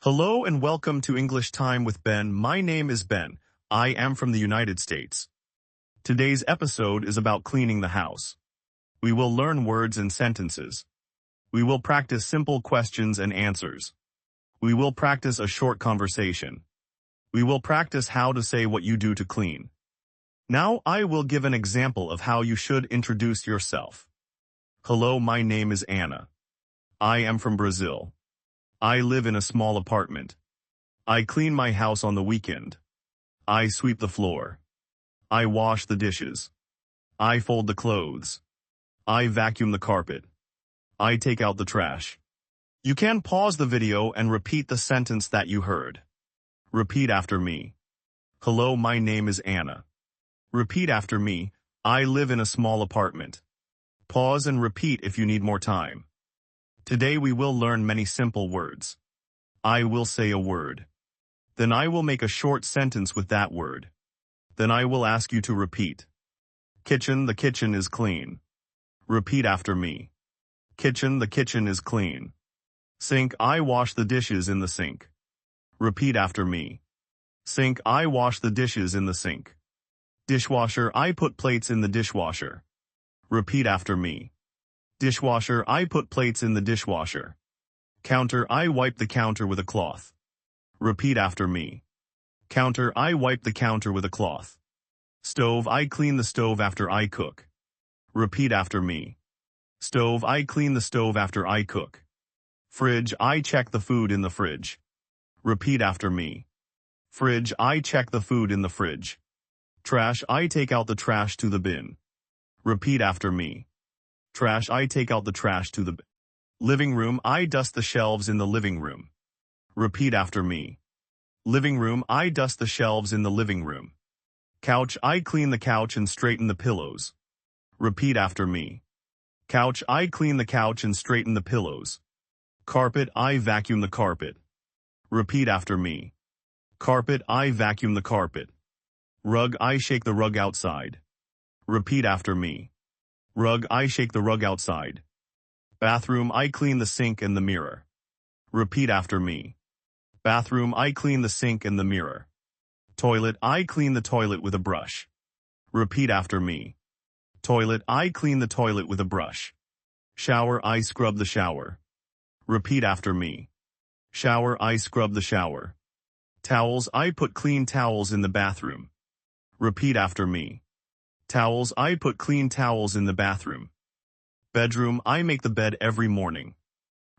Hello and welcome to English Time with Ben. My name is Ben. I am from the United States. Today's episode is about cleaning the house. We will learn words and sentences. We will practice simple questions and answers. We will practice a short conversation. We will practice how to say what you do to clean. Now I will give an example of how you should introduce yourself. Hello, my name is Anna. I am from Brazil. I live in a small apartment. I clean my house on the weekend. I sweep the floor. I wash the dishes. I fold the clothes. I vacuum the carpet. I take out the trash. You can pause the video and repeat the sentence that you heard. Repeat after me. Hello, my name is Anna. Repeat after me. I live in a small apartment. Pause and repeat if you need more time. Today we will learn many simple words. I will say a word. Then I will make a short sentence with that word. Then I will ask you to repeat. Kitchen, the kitchen is clean. Repeat after me. Kitchen, the kitchen is clean. Sink, I wash the dishes in the sink. Repeat after me. Sink, I wash the dishes in the sink. Dishwasher, I put plates in the dishwasher. Repeat after me. Dishwasher, I put plates in the dishwasher. Counter, I wipe the counter with a cloth. Repeat after me. Counter, I wipe the counter with a cloth. Stove, I clean the stove after I cook. Repeat after me. Stove, I clean the stove after I cook. Fridge, I check the food in the fridge. Repeat after me. Fridge, I check the food in the fridge. Trash, I take out the trash to the bin. Repeat after me. Trash, I take out the trash to the bin. Living room, I dust the shelves in the living room. Repeat after me. Living room, I dust the shelves in the living room. Couch, I clean the couch and straighten the pillows. Repeat after me. Couch, I clean the couch and straighten the pillows. Carpet, I vacuum the carpet. Repeat after me. Carpet, I vacuum the carpet. Rug, I shake the rug outside. Repeat after me. Rug, I shake the rug outside. Bathroom, I clean the sink and the mirror. Repeat after me. Bathroom, I clean the sink and the mirror. Toilet, I clean the toilet with a brush. Repeat after me. Toilet, I clean the toilet with a brush. Shower, I scrub the shower. Repeat after me. Shower, I scrub the shower. Towels, I put clean towels in the bathroom. Repeat after me. Towels, I put clean towels in the bathroom. Bedroom, I make the bed every morning.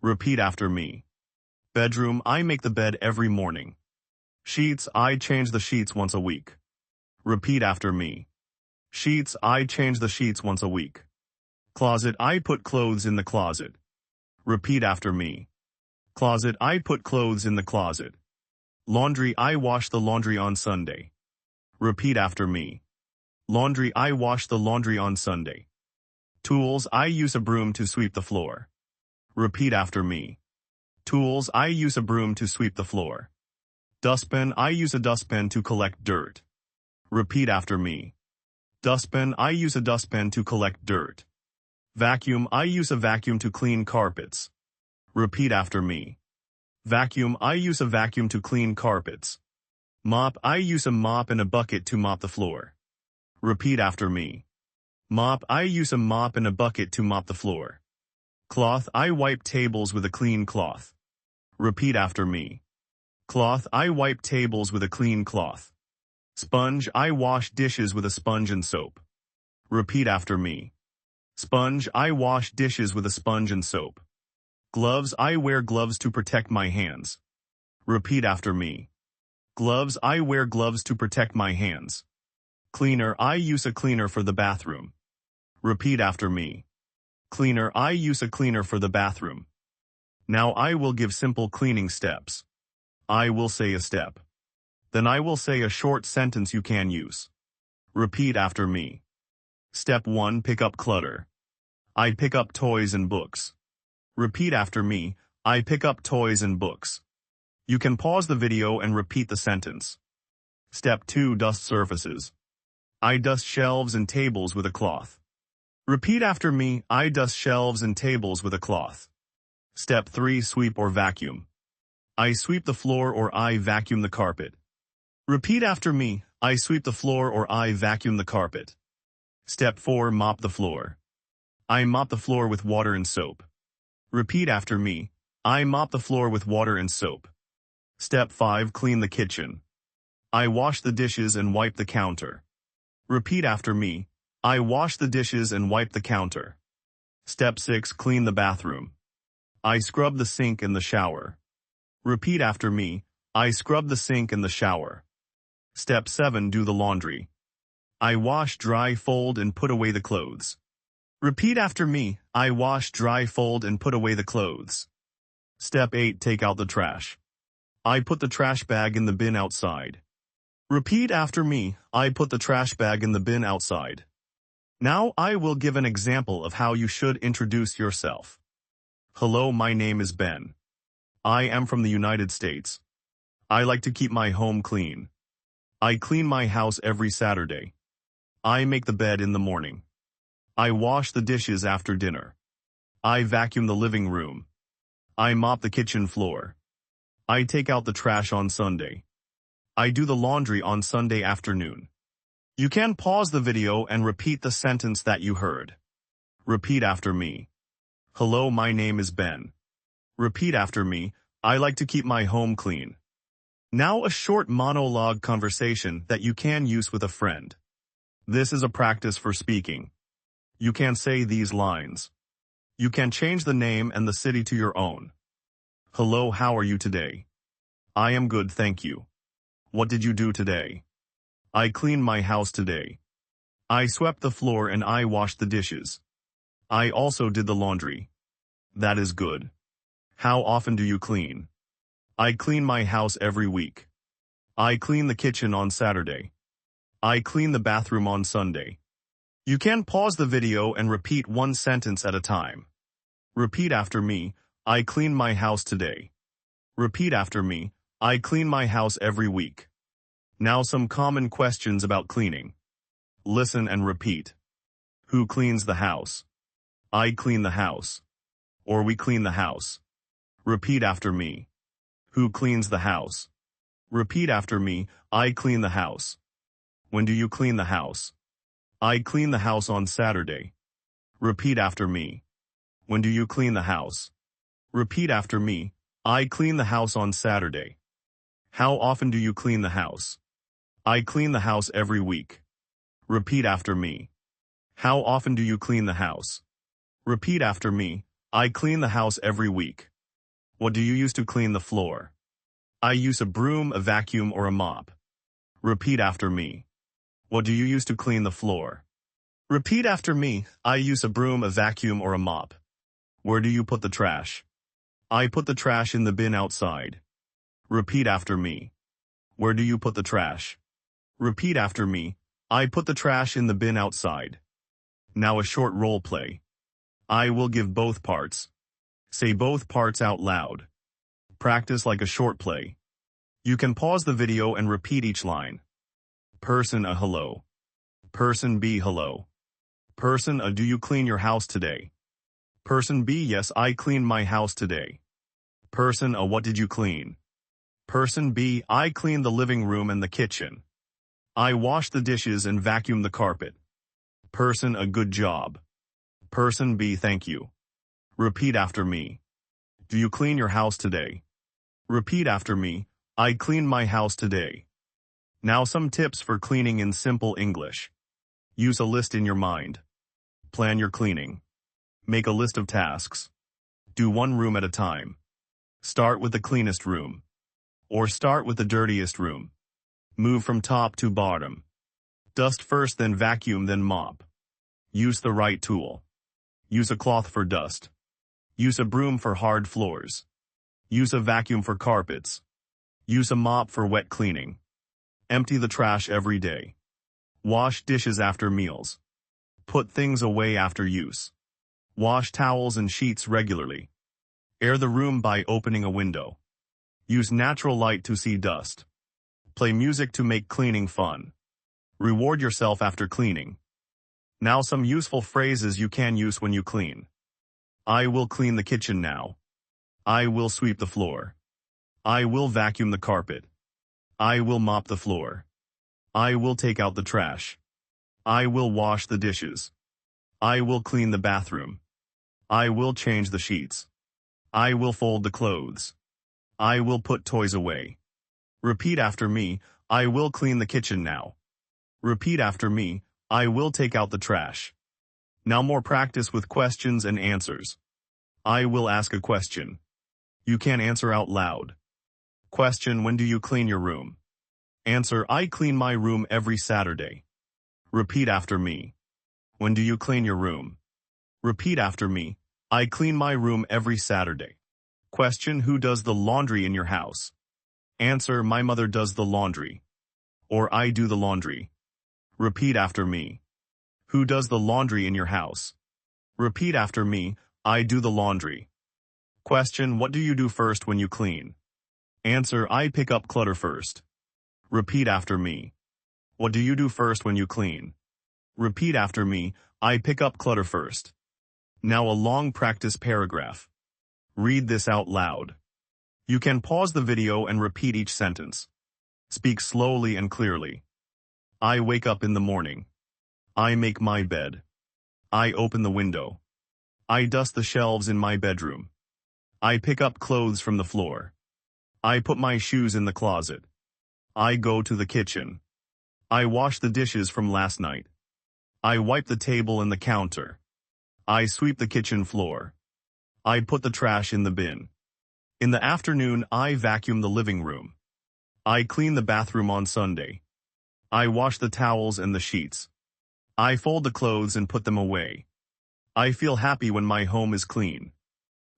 Repeat after me. Bedroom, I make the bed every morning. Sheets, I change the sheets once a week. Repeat after me. Sheets, I change the sheets once a week. Closet, I put clothes in the closet. Repeat after me. Closet, I put clothes in the closet. Laundry, I wash the laundry on Sunday. Repeat after me. Laundry, I wash the laundry on Sunday. Tools, I use a broom to sweep the floor. Repeat after me. Tools, I use a broom to sweep the floor. Dustbin, I use a dustbin to collect dirt. Repeat after me. Dustbin, I use a dustbin to collect dirt. Vacuum, I use a vacuum to clean carpets. Repeat after me. Vacuum, I use a vacuum to clean carpets. Mop, I use a mop and a bucket to mop the floor. Repeat after me. Mop, I use a mop and a bucket to mop the floor. Cloth, I wipe tables with a clean cloth. Repeat after me. Cloth, I wipe tables with a clean cloth. Sponge, I wash dishes with a sponge and soap. Repeat after me. Sponge, I wash dishes with a sponge and soap. Gloves, I wear gloves to protect my hands. Repeat after me. Gloves, I wear gloves to protect my hands. Cleaner, I use a cleaner for the bathroom. Repeat after me. Cleaner, I use a cleaner for the bathroom. Now I will give simple cleaning steps. I will say a step. Then I will say a short sentence you can use. Repeat after me. Step 1. Pick up clutter. I pick up toys and books. Repeat after me. I pick up toys and books. You can pause the video and repeat the sentence. Step 2. Dust surfaces. I dust shelves and tables with a cloth. Repeat after me. I dust shelves and tables with a cloth. Step 3. Sweep or vacuum. I sweep the floor or I vacuum the carpet. Repeat after me. I sweep the floor or I vacuum the carpet. Step 4. Mop the floor. I mop the floor with water and soap. Repeat after me. I mop the floor with water and soap. Step 5. Clean the kitchen. I wash the dishes and wipe the counter. Repeat after me. I wash the dishes and wipe the counter. Step 6. Clean the bathroom. I scrub the sink and the shower. Repeat after me. I scrub the sink and the shower. Step 7. Do the laundry. I wash, dry, fold, and put away the clothes. Repeat after me. I wash, dry, fold, and put away the clothes. Step 8. Take out the trash. I put the trash bag in the bin outside. Repeat after me. I put the trash bag in the bin outside. Now I will give an example of how you should introduce yourself. Hello, my name is Ben. I am from the United States. I like to keep my home clean. I clean my house every Saturday. I make the bed in the morning. I wash the dishes after dinner. I vacuum the living room. I mop the kitchen floor. I take out the trash on Sunday. I do the laundry on Sunday afternoon. You can pause the video and repeat the sentence that you heard. Repeat after me. Hello, my name is Ben. Repeat after me. I like to keep my home clean. Now a short monologue conversation that you can use with a friend. This is a practice for speaking. You can say these lines. You can change the name and the city to your own. Hello, how are you today? I am good, thank you. What did you do today? I cleaned my house today. I swept the floor and I washed the dishes. I also did the laundry. That is good. How often do you clean? I clean my house every week. I clean the kitchen on Saturday. I clean the bathroom on Sunday. You can pause the video and repeat one sentence at a time. Repeat after me. I clean my house today. Repeat after me. I clean my house every week. Now some common questions about cleaning. Listen and repeat. Who cleans the house? I clean the house. Or we clean the house. Repeat after me. Who cleans the house? Repeat after me. I clean the house. When do you clean the house? I clean the house on Saturday. Repeat after me. When do you clean the house? Repeat after me. I clean the house on Saturday. How often do you clean the house? I clean the house every week. Repeat after me. How often do you clean the house? Repeat after me. I clean the house every week. What do you use to clean the floor? I use a broom, a vacuum, or a mop. Repeat after me. What do you use to clean the floor? Repeat after me. I use a broom, a vacuum, or a mop. Where do you put the trash? I put the trash in the bin outside. Repeat after me. Where do you put the trash? Repeat after me. I put the trash in the bin outside. Now a short role play. I will give both parts. Say both parts out loud. Practice like a short play. You can pause the video and repeat each line. Person A, hello. Person B, hello. Person A, do you clean your house today? Person B, yes, I cleaned my house today. Person A, what did you clean? Person B, I cleaned the living room and the kitchen. I washed the dishes and vacuumed the carpet. Person A, good job. Person B, thank you. Repeat after me. Do you clean your house today? Repeat after me. I cleaned my house today. Now some tips for cleaning in simple English. Use a list in your mind. Plan your cleaning. Make a list of tasks. Do one room at a time. Start with the cleanest room. Or start with the dirtiest room. Move from top to bottom. Dust first, then vacuum, then mop. Use the right tool. Use a cloth for dust. Use a broom for hard floors. Use a vacuum for carpets. Use a mop for wet cleaning. Empty the trash every day. Wash dishes after meals. Put things away after use. Wash towels and sheets regularly. Air the room by opening a window. Use natural light to see dust. Play music to make cleaning fun. Reward yourself after cleaning. Now some useful phrases you can use when you clean. I will clean the kitchen now. I will sweep the floor. I will vacuum the carpet. I will mop the floor. I will take out the trash. I will wash the dishes. I will clean the bathroom. I will change the sheets. I will fold the clothes. I will put toys away. Repeat after me, I will clean the kitchen now. Repeat after me, I will take out the trash. Now more practice with questions and answers. I will ask a question. You can answer out loud. Question: when do you clean your room? Answer: I clean my room every Saturday. Repeat after me. When do you clean your room? Repeat after me. I clean my room every Saturday. Question: who does the laundry in your house? Answer: my mother does the laundry. Or I do the laundry. Repeat after me. Who does the laundry in your house? Repeat after me. I do the laundry. Question: what do you do first when you clean? Answer: I pick up clutter first. Repeat after me. What do you do first when you clean? Repeat after me. I pick up clutter first. Now a long practice paragraph. Read this out loud. You can pause the video and repeat each sentence. Speak slowly and clearly. I wake up in the morning. I make my bed. I open the window. I dust the shelves in my bedroom. I pick up clothes from the floor. I put my shoes in the closet. I go to the kitchen. I wash the dishes from last night. I wipe the table and the counter. I sweep the kitchen floor. I put the trash in the bin. In the afternoon, I vacuum the living room. I clean the bathroom on Sunday. I wash the towels and the sheets. I fold the clothes and put them away. I feel happy when my home is clean.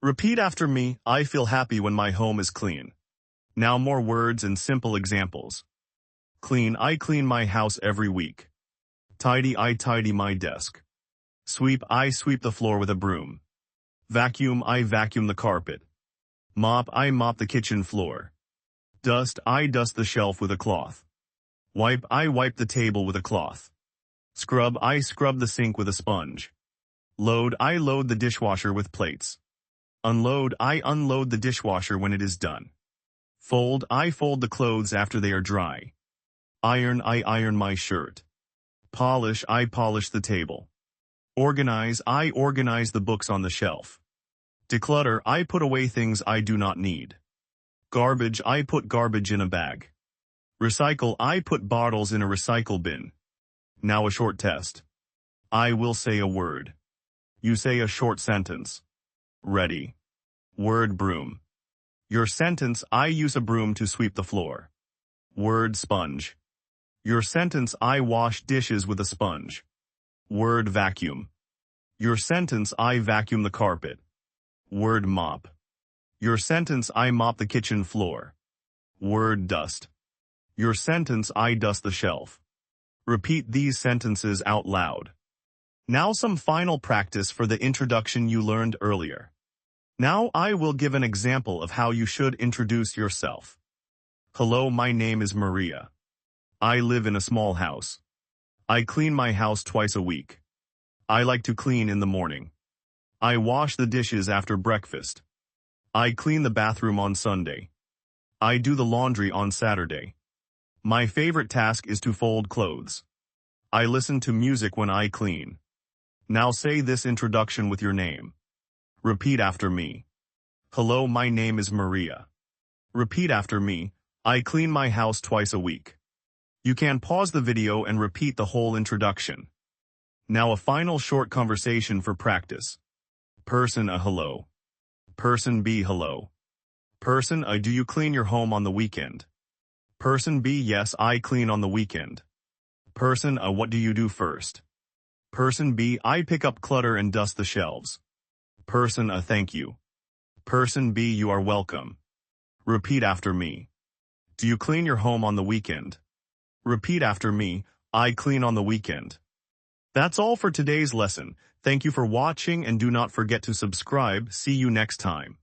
Repeat after me. I feel happy when my home is clean. Now more words and simple examples. Clean: I clean my house every week. Tidy: I tidy my desk. Sweep: I sweep the floor with a broom. Vacuum: I vacuum the carpet. Mop: I mop the kitchen floor. Dust: I dust the shelf with a cloth. Wipe: I wipe the table with a cloth. Scrub: I scrub the sink with a sponge. Load: I load the dishwasher with plates. Unload: I unload the dishwasher when it is done. Fold: I fold the clothes after they are dry. Iron: I iron my shirt. Polish: I polish the table. Organize: I organize the books on the shelf. Declutter: I put away things I do not need. Garbage: I put garbage in a bag. Recycle: I put bottles in a recycle bin. Now a short test. I will say a word. You say a short sentence. Ready. Word: broom. Your sentence: I use a broom to sweep the floor. Word: sponge. Your sentence: I wash dishes with a sponge. Word: vacuum. Your sentence: I vacuum the carpet. Word: mop. Your sentence: I mop the kitchen floor. Word: dust. Your sentence: I dust the shelf. Repeat these sentences out loud. Now some final practice for the introduction you learned earlier. Now I will give an example of how you should introduce yourself. Hello, my name is Maria. I live in a small house. I clean my house twice a week. I like to clean in the morning. I wash the dishes after breakfast. I clean the bathroom on Sunday. I do the laundry on Saturday. My favorite task is to fold clothes. I listen to music when I clean. Now say this introduction with your name. Repeat after me. Hello, my name is Maria. Repeat after me. I clean my house twice a week. You can pause the video and repeat the whole introduction. Now a final short conversation for practice. Person A: hello. Person B: hello. Person A: do you clean your home on the weekend? Person B: yes, I clean on the weekend. Person A: what do you do first? Person B: I pick up clutter and dust the shelves. Person A: thank you. Person B: you are welcome. Repeat after me. Do you clean your home on the weekend? Repeat after me. I clean on the weekend. That's all for today's lesson. Thank you for watching and do not forget to subscribe. See you next time.